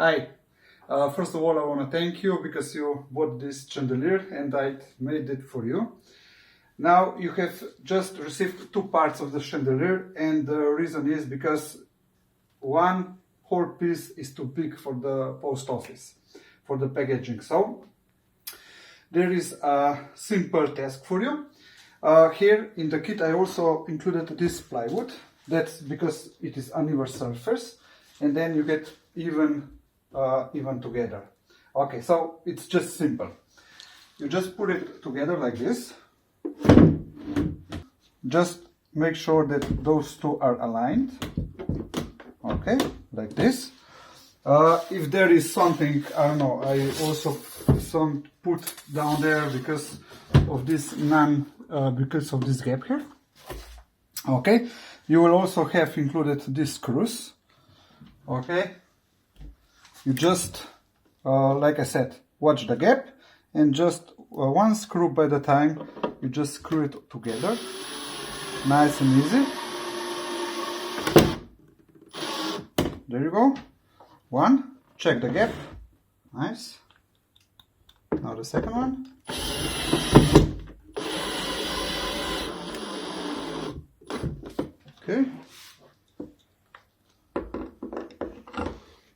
Hi. First of all, I want to thank you because you bought this chandelier and I made it for you. Now you have just received two parts of the chandelier, and the reason is because one whole piece is too big for the post office, for the packaging. So there is a simple task for you. Here in the kit I also included this plywood. That's because it is uneven surface, and then you get even together. Okay, so it's just simple. You just put it together like this. Just make sure that those two are aligned. Okay, like this. If there is something, I don't know, I also put down there because of this because of this gap here. Okay, you will also have included these screws. Okay, you just like I said, watch the gap and just one screw by the time. You just screw it together, nice and easy. There you go. One, check the gap, nice. Now the second one. Okay.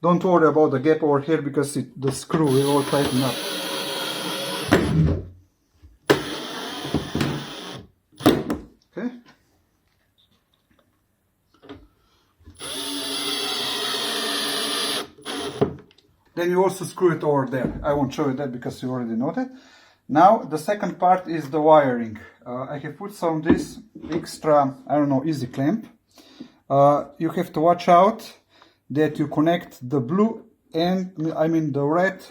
Don't worry about the gap over here because the screw will all tighten up. Okay. Then you also screw it over there. I won't show you that because you already know that. Now the second part is the wiring. I have put some of this extra, I don't know, easy clamp. You have to watch out that you connect the blue and the red,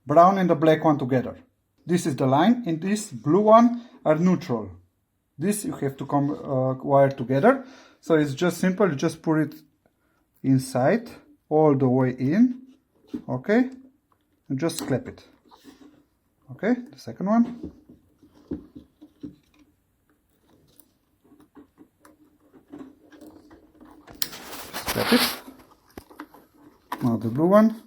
brown and the black one together. This is the line, and this blue one are neutral. This you have to wire together. So it's just simple. You just put it inside all the way in. Okay, and just clap it. Okay, the second one. Just clap it. Now the blue one.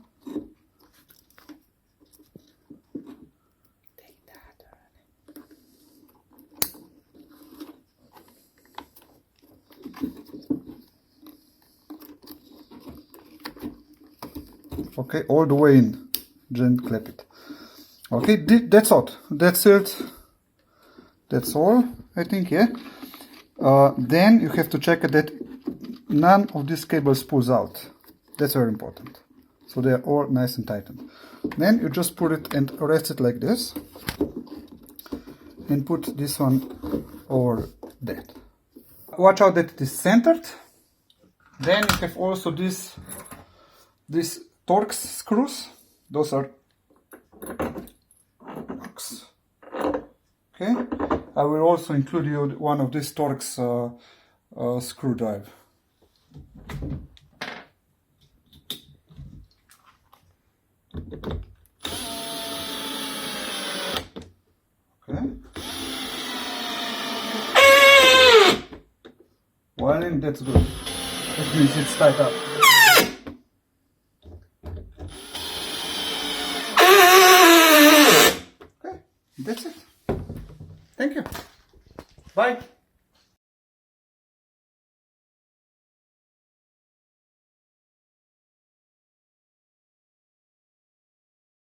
Okay, all the way in. Then clap it. Okay, that's all. That's it. That's all, I think, yeah. Then you have to check that none of these cables pulls out. That's very important. So they are all nice and tightened. Then you just put it and rest it like this. And put this one over that. Watch out that it is centered. Then you have also these Torx screws. Those are Torx. Okay. I will also include you one of these Torx screwdriver. Okay. Well, and that's good. That means it's tight up. Okay, that's it. Thank you. Bye.